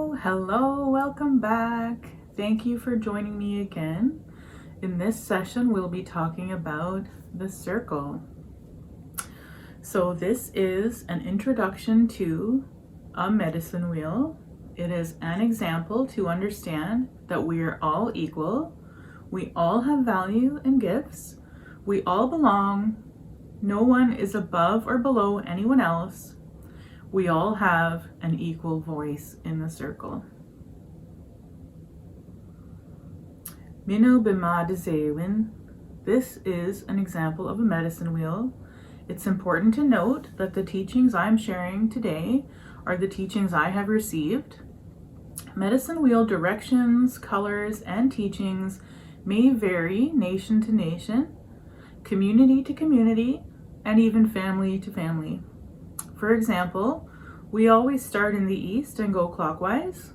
Hello, welcome back. Thank you for joining me again. In this session, we'll be talking about the circle. So this is an introduction to a medicine wheel. It is an example to understand that we are all equal. We all have value and gifts. We all belong. No one is above or below anyone else. We all have an equal voice in the circle. Mino bima de zewin. This is an example of a medicine wheel. It's important to note that the teachings I'm sharing today are the teachings I have received. Medicine wheel directions, colors, and teachings may vary nation to nation, community to community, and even family to family. For example, we always start in the east and go clockwise.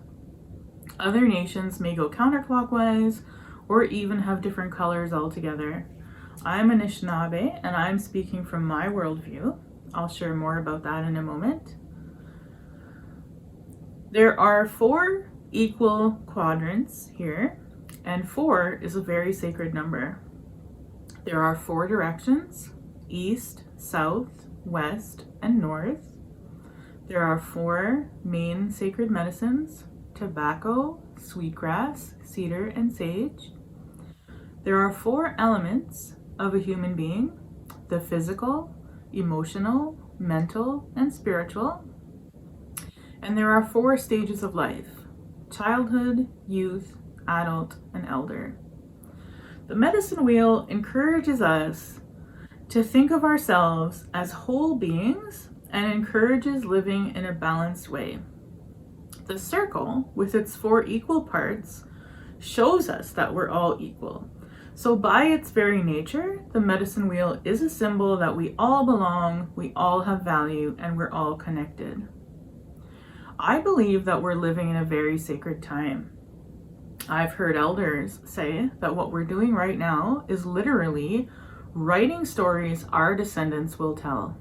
Other nations may go counterclockwise or even have different colors altogether. I'm Anishinaabe and I'm speaking from my worldview. I'll share more about that in a moment. There are 4 equal quadrants here, and 4 is a very sacred number. There are 4 directions: east, south, west, and north. There are 4 main sacred medicines: tobacco, sweetgrass, cedar, and sage. There are 4 elements of a human being: the physical, emotional, mental, and spiritual. And there are 4 stages of life: childhood, youth, adult, and elder. The medicine wheel encourages us to think of ourselves as whole beings and encourages living in a balanced way. The circle, with its 4 equal parts, shows us that we're all equal. So by its very nature, the medicine wheel is a symbol that we all belong, we all have value, and we're all connected. I believe that we're living in a very sacred time. I've heard elders say that what we're doing right now is literally writing stories our descendants will tell.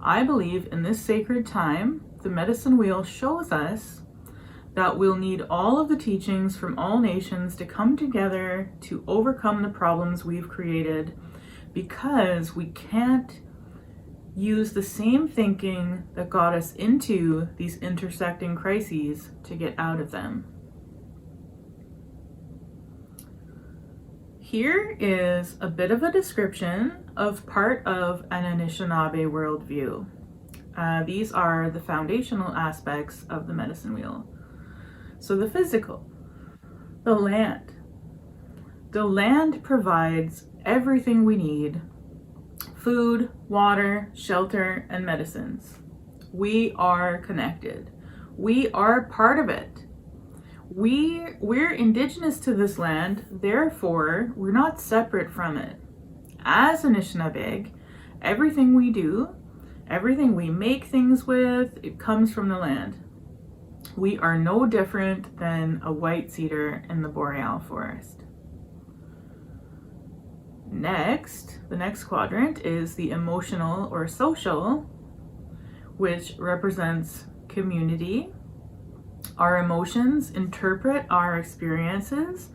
I believe in this sacred time, the medicine wheel shows us that we'll need all of the teachings from all nations to come together to overcome the problems we've created, because we can't use the same thinking that got us into these intersecting crises to get out of them. Here is a bit of a description of part of an Anishinaabe worldview. These are the foundational aspects of the medicine wheel. So the physical, the land. The land provides everything we need: food, water, shelter, and medicines. We are connected. We are part of it. We're indigenous to this land, therefore we're not separate from it. As Anishinaabe, everything we do, everything we make things with, it comes from the land. We are no different than a white cedar in the boreal forest. Next, the next quadrant is the emotional or social, which represents community. Our emotions interpret our experiences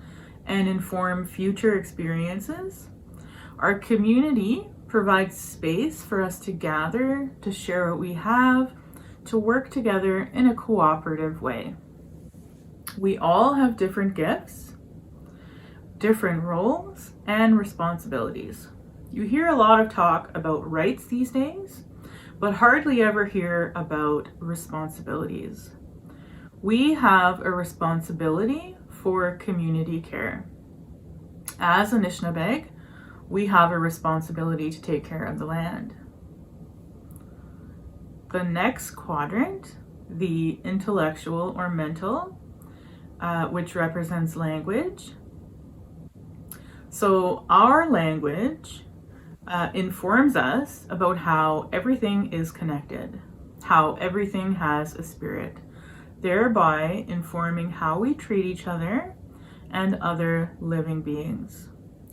and inform future experiences. Our community provides space for us to gather, to share what we have, to work together in a cooperative way. We all have different gifts, different roles, and responsibilities. You hear a lot of talk about rights these days, but hardly ever hear about responsibilities. We have a responsibility for community care. As Anishinaabe, we have a responsibility to take care of the land. The next quadrant, the intellectual or mental, which represents language. So our language informs us about how everything is connected, how everything has a spirit, thereby informing how we treat each other and other living beings.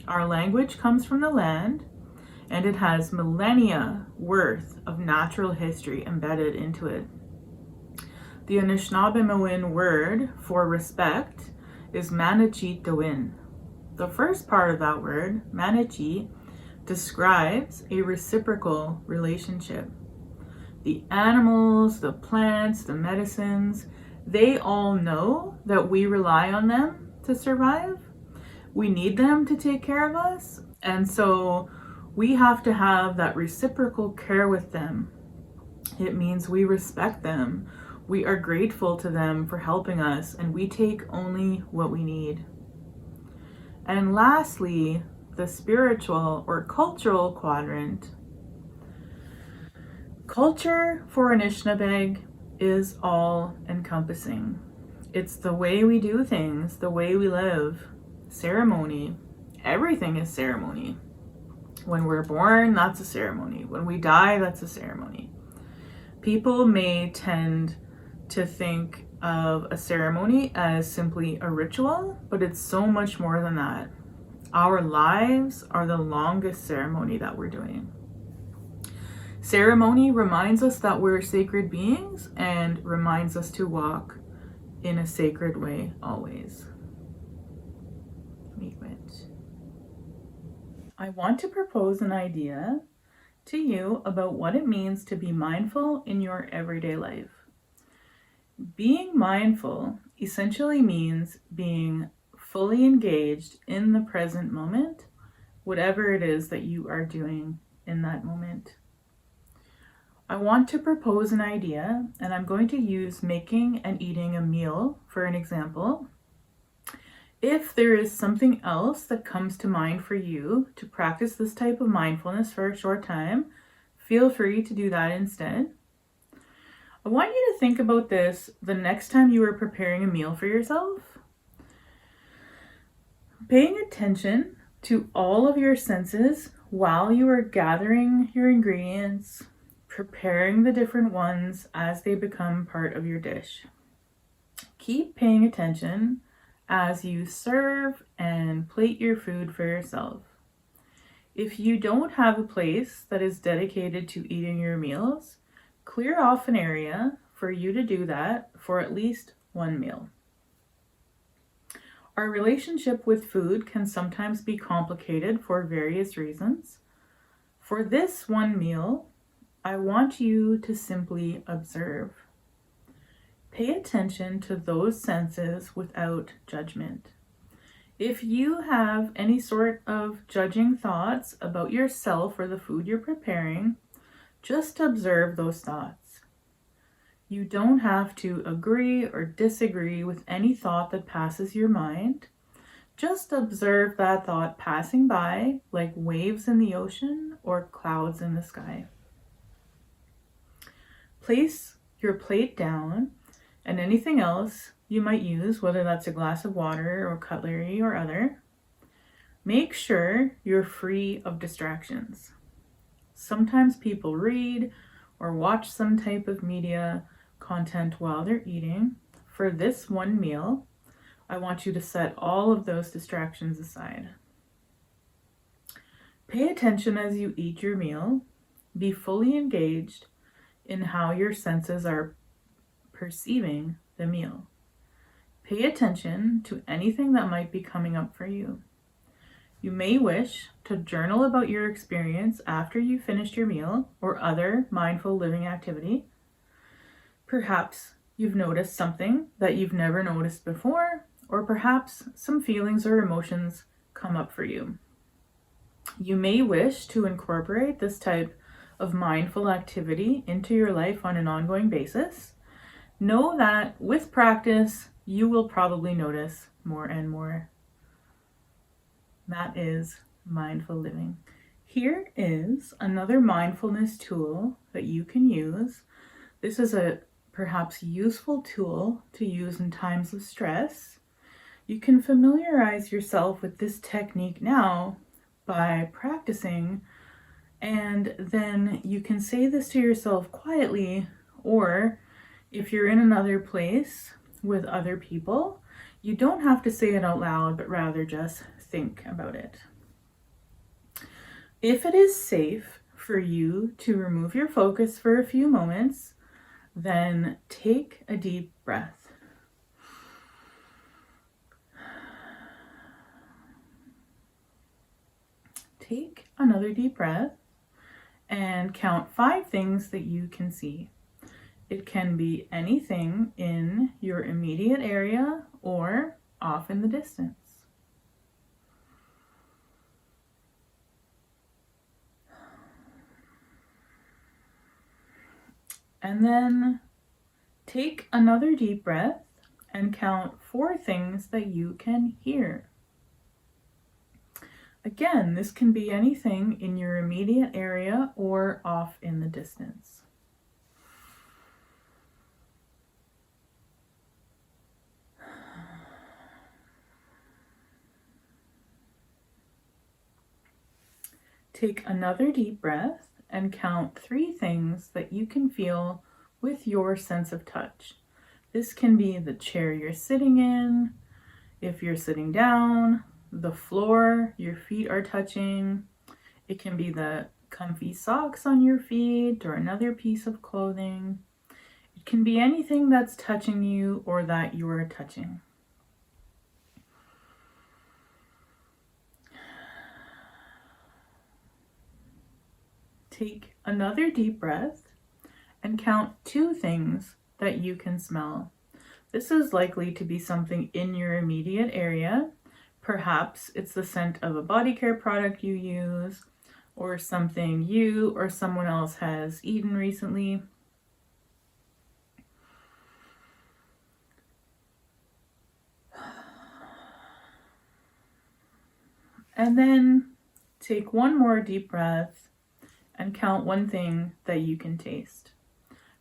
Our language comes from the land, and it has millennia worth of natural history embedded into it. The Anishinaabemowin word for respect is Manachitowin. The first part of that word, Manachi, describes a reciprocal relationship. The animals, the plants, the medicines, they all know that we rely on them to survive. We need them to take care of us. And so we have to have that reciprocal care with them. It means we respect them. We are grateful to them for helping us, and we take only what we need. And lastly, the spiritual or cultural quadrant. Culture for Anishinaabeg is all encompassing. It's the way we do things, the way we live, ceremony. Everything is ceremony. When we're born, that's a ceremony. When we die, that's a ceremony. People may tend to think of a ceremony as simply a ritual, but it's so much more than that. Our lives are the longest ceremony that we're doing. Ceremony reminds us that we're sacred beings and reminds us to walk in a sacred way always. I want to propose an idea to you about what it means to be mindful in your everyday life. Being mindful essentially means being fully engaged in the present moment, whatever it is that you are doing in that moment. I want to propose an idea, and I'm going to use making and eating a meal for an example. If there is something else that comes to mind for you to practice this type of mindfulness for a short time, feel free to do that instead. I want you to think about this the next time you are preparing a meal for yourself. Paying attention to all of your senses while you are gathering your ingredients, preparing the different ones as they become part of your dish. Keep paying attention as you serve and plate your food for yourself. If you don't have a place that is dedicated to eating your meals, clear off an area for you to do that for at least one meal. Our relationship with food can sometimes be complicated for various reasons. For this one meal, I want you to simply observe. Pay attention to those senses without judgment. If you have any sort of judging thoughts about yourself or the food you're preparing, just observe those thoughts. You don't have to agree or disagree with any thought that passes your mind. Just observe that thought passing by like waves in the ocean or clouds in the sky. Place your plate down and anything else you might use, whether that's a glass of water or cutlery or other. Make sure you're free of distractions. Sometimes people read or watch some type of media content while they're eating. For this one meal, I want you to set all of those distractions aside. Pay attention as you eat your meal. Be fully engaged in how your senses are perceiving the meal. Pay attention to anything that might be coming up for you. You may wish to journal about your experience after you finished your meal or other mindful living activity. Perhaps you've noticed something that you've never noticed before, or perhaps some feelings or emotions come up for you. You may wish to incorporate this type of mindful activity into your life on an ongoing basis. Know that with practice, you will probably notice more and more. That is mindful living. Here is another mindfulness tool that you can use. This is a perhaps useful tool to use in times of stress. You can familiarize yourself with this technique now by practicing, and then you can say this to yourself quietly, or if you're in another place with other people, you don't have to say it out loud, but rather just think about it. If it is safe for you to remove your focus for a few moments, Then take a deep breath. Take another deep breath and count 5 things that you can see. It can be anything in your immediate area or off in the distance. And then take another deep breath and count 4 things that you can hear. Again, this can be anything in your immediate area or off in the distance. Take another deep breath and count 3 things that you can feel with your sense of touch. This can be the chair you're sitting in, if you're sitting down, the floor your feet are touching. It can be the comfy socks on your feet or another piece of clothing. It can be anything that's touching you or that you are touching. Take another deep breath and count 2 things that you can smell. This is likely to be something in your immediate area. Perhaps it's the scent of a body care product you use, or something you or someone else has eaten recently. And then take one more deep breath and count 1 thing that you can taste.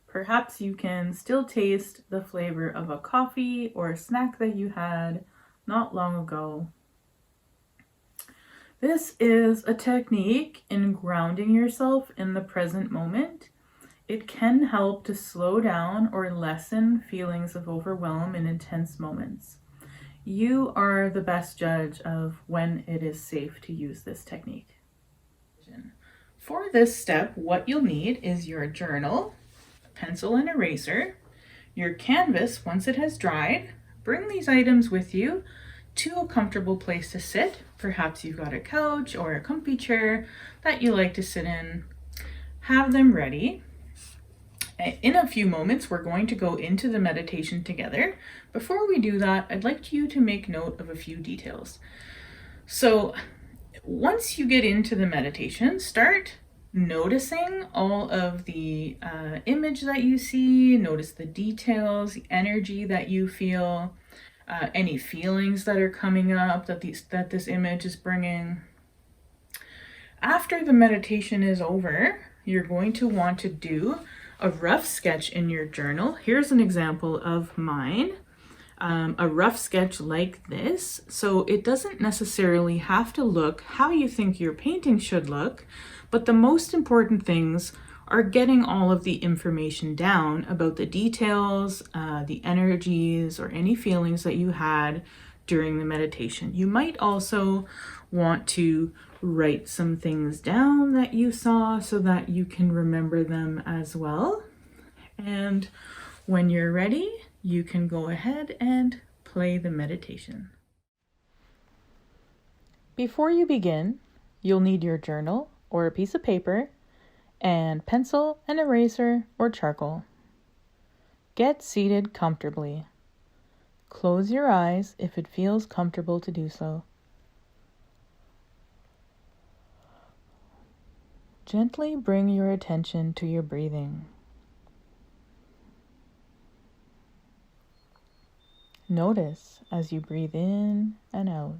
Perhaps you can still taste the flavor of a coffee or a snack that you had not long ago. This is a technique in grounding yourself in the present moment. It can help to slow down or lessen feelings of overwhelm in intense moments. You are the best judge of when it is safe to use this technique. For this step, what you'll need is your journal, pencil and eraser, your canvas once it has dried. Bring these items with you to a comfortable place to sit. Perhaps you've got a couch or a comfy chair that you like to sit in. Have them ready. In a few moments, we're going to go into the meditation together. Before we do that, I'd like you to make note of a few details. So once you get into the meditation, start noticing all of the image that you see. Notice the details, the energy that you feel, any feelings that are coming up that this image is bringing. After the meditation is over, you're going to want to do a rough sketch in your journal. Here's an example of mine. A rough sketch like this. So it doesn't necessarily have to look how you think your painting should look, but the most important things are getting all of the information down about the details, the energies, or any feelings that you had during the meditation. You might also want to write some things down that you saw so that you can remember them as well. And when you're ready, you can go ahead and play the meditation. Before you begin, you'll need your journal or a piece of paper and pencil and eraser or charcoal. Get seated comfortably. Close your eyes if it feels comfortable to do so. Gently bring your attention to your breathing. Notice as you breathe in and out.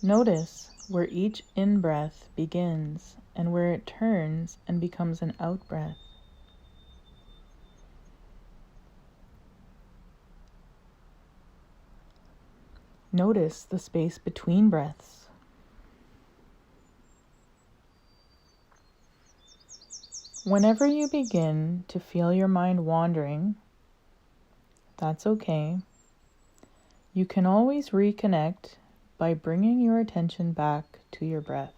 Notice where each in-breath begins and where it turns and becomes an out-breath. Notice the space between breaths. Whenever you begin to feel your mind wandering, that's okay. You can always reconnect by bringing your attention back to your breath.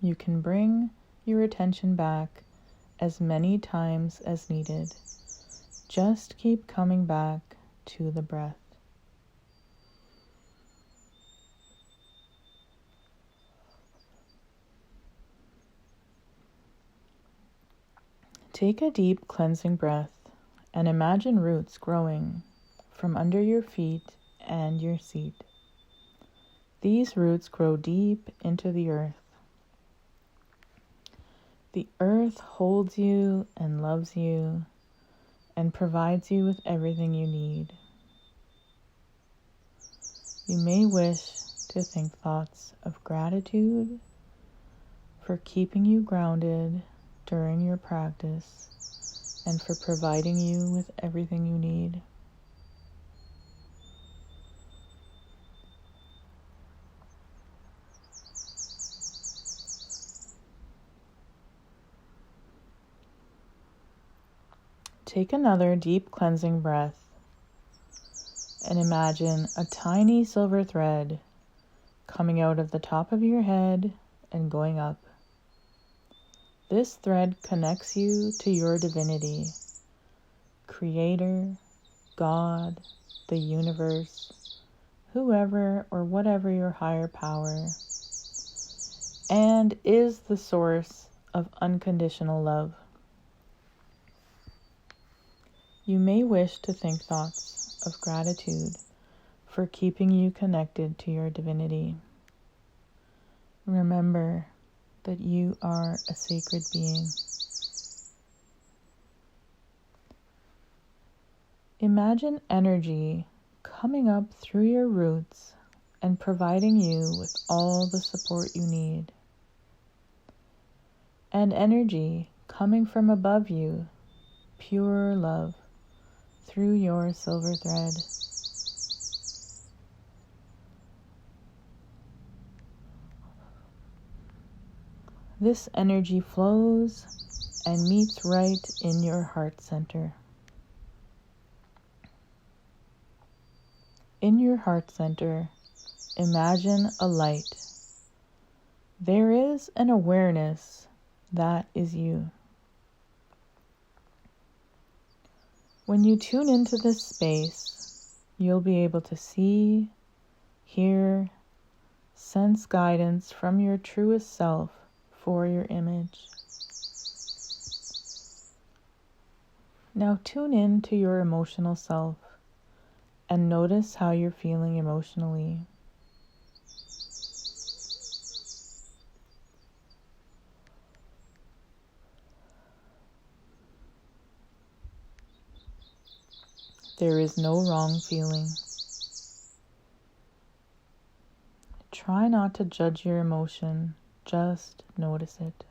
You can bring your attention back as many times as needed. Just keep coming back to the breath. Take a deep cleansing breath and imagine roots growing from under your feet and your seat. These roots grow deep into the earth. The earth holds you and loves you and provides you with everything you need. You may wish to think thoughts of gratitude for keeping you grounded during your practice and for providing you with everything you need. Take another deep cleansing breath and imagine a tiny silver thread coming out of the top of your head and going up. This thread connects you to your divinity, Creator, God, the universe, whoever or whatever your higher power, and is the source of unconditional love. You may wish to think thoughts of gratitude for keeping you connected to your divinity. Remember that you are a sacred being. Imagine energy coming up through your roots and providing you with all the support you need. And energy coming from above you, pure love, through your silver thread. This energy flows and meets right in your heart center. In your heart center, imagine a light. There is an awareness that is you. When you tune into this space, you'll be able to see, hear, sense guidance from your truest self for your image. Now tune in to your emotional self and notice how you're feeling emotionally. There is no wrong feeling. Try not to judge your emotion, just notice it.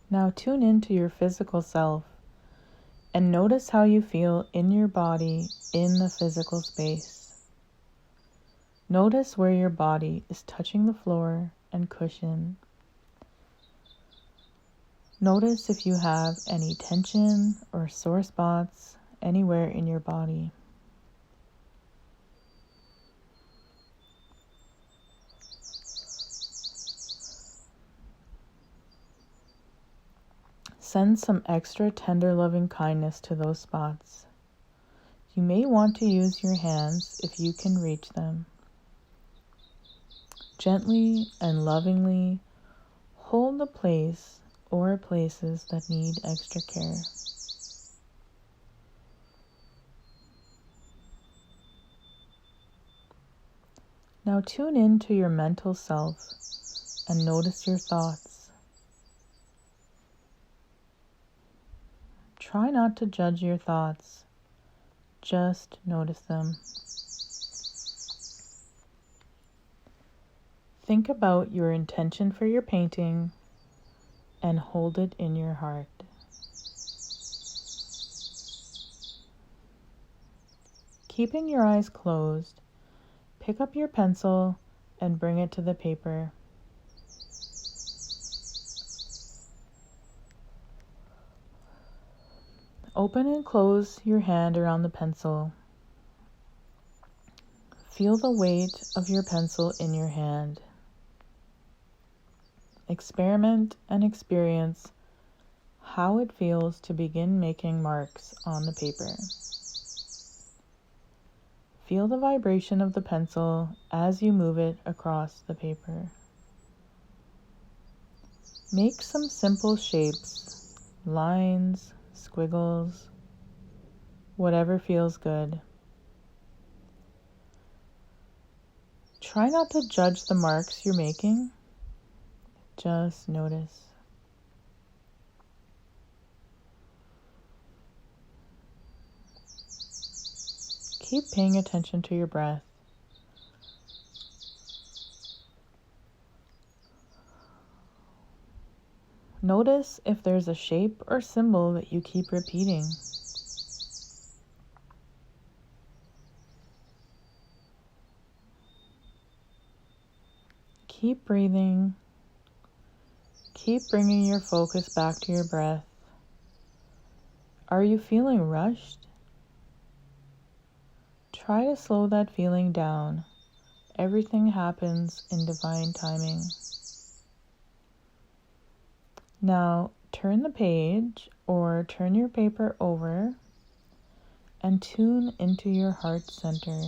Now tune into your physical self and notice how you feel in your body in the physical space. Notice where your body is touching the floor and cushion. Notice if you have any tension or sore spots anywhere in your body. Send some extra tender loving kindness to those spots. You may want to use your hands if you can reach them. Gently and lovingly hold the place or places that need extra care. Now tune in to your mental self and notice your thoughts. Try not to judge your thoughts, just notice them. Think about your intention for your painting and hold it in your heart. Keeping your eyes closed, pick up your pencil and bring it to the paper. Open and close your hand around the pencil. Feel the weight of your pencil in your hand. Experiment and experience how it feels to begin making marks on the paper. Feel the vibration of the pencil as you move it across the paper. Make some simple shapes, lines, squiggles, whatever feels good. Try not to judge the marks you're making. Just notice. Keep paying attention to your breath. Notice if there's a shape or symbol that you keep repeating. Keep breathing. Keep bringing your focus back to your breath. Are you feeling rushed? Try to slow that feeling down. Everything happens in divine timing. Now, turn the page or turn your paper over and tune into your heart center.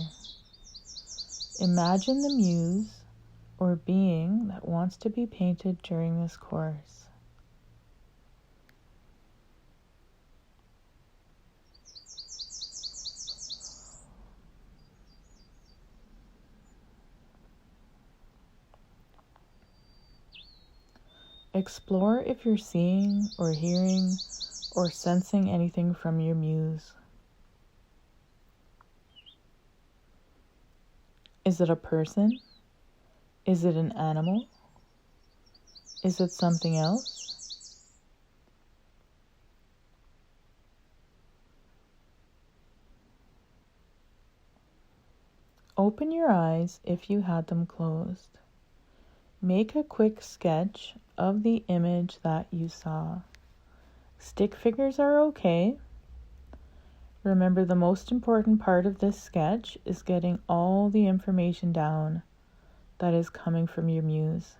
Imagine the muse or being that wants to be painted during this course. Explore if you're seeing or hearing or sensing anything from your muse. Is it a person? Is it an animal? Is it something else? Open your eyes if you had them closed. Make a quick sketch of the image that you saw. Stick figures are okay. Remember, the most important part of this sketch is getting all the information down that is coming from your muse.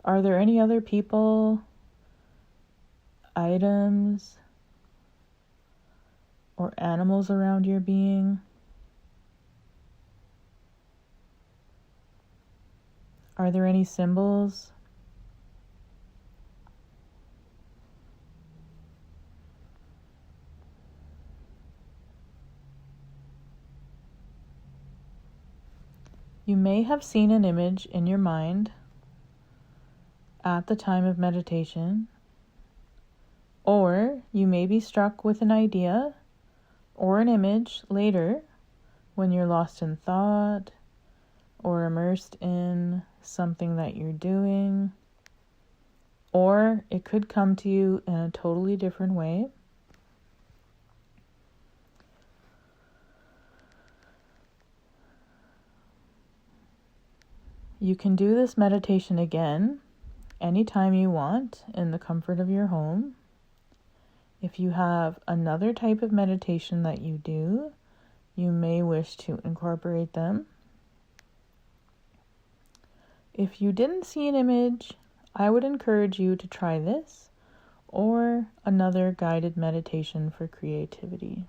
Are there any other people, items, or animals around your being? Are there any symbols? You may have seen an image in your mind at the time of meditation, or you may be struck with an idea or an image later when you're lost in thought or immersed in something that you're doing, or it could come to you in a totally different way. You can do this meditation again anytime you want in the comfort of your home. If you have another type of meditation that you do, you may wish to incorporate them. If you didn't see an image, I would encourage you to try this or another guided meditation for creativity.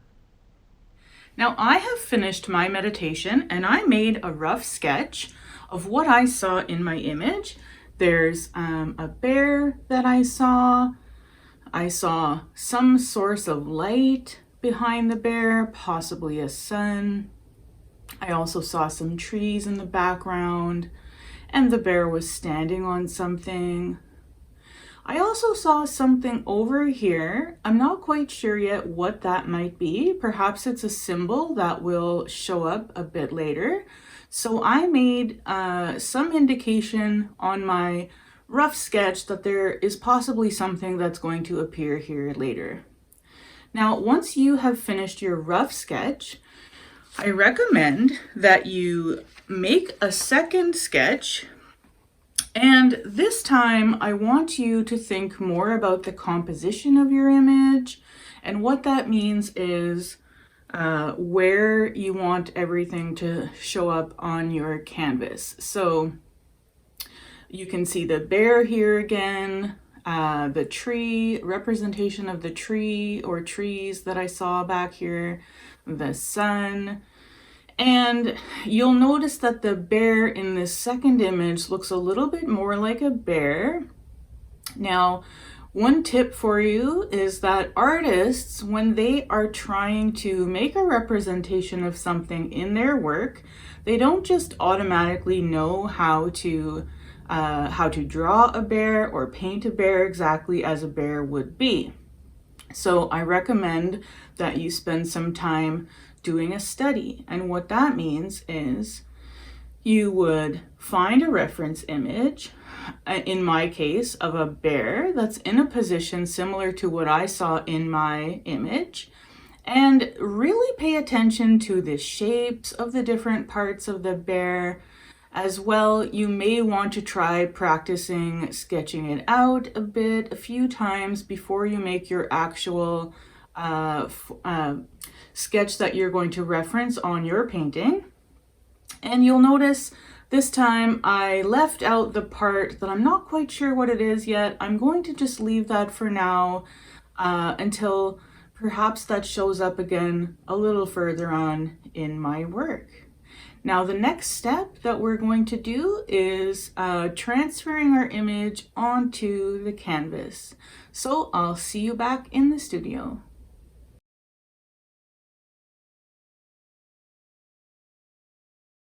Now, I have finished my meditation and I made a rough sketch of what I saw in my image. There's a bear that I saw. I saw some source of light behind the bear, possibly a sun. I also saw some trees in the background, and the bear was standing on something. I also saw something over here. I'm not quite sure yet what that might be. Perhaps it's a symbol that will show up a bit later. So I made some indication on my rough sketch that there is possibly something that's going to appear here later. Now, once you have finished your rough sketch, I recommend that you make a second sketch, and this time I want you to think more about the composition of your image, and what that means is where you want everything to show up on your canvas. So you can see the bear here again, the tree, representation of the tree or trees that I saw back here, the sun. And you'll notice that the bear in this second image looks a little bit more like a bear. Now, one tip for you is that artists, when they are trying to make a representation of something in their work, they don't just automatically know how to draw a bear or paint a bear exactly as a bear would be. So I recommend that you spend some time doing a study. And what that means is you would find a reference image, in my case, of a bear that's in a position similar to what I saw in my image, and really pay attention to the shapes of the different parts of the bear. As well, you may want to try practicing sketching it out a few times before you make your actual sketch that you're going to reference on your painting. And you'll notice this time I left out the part that I'm not quite sure what it is yet. I'm going to just leave that for now until perhaps that shows up again a little further on in my work. Now the next step that we're going to do is transferring our image onto the canvas. So I'll see you back in the studio.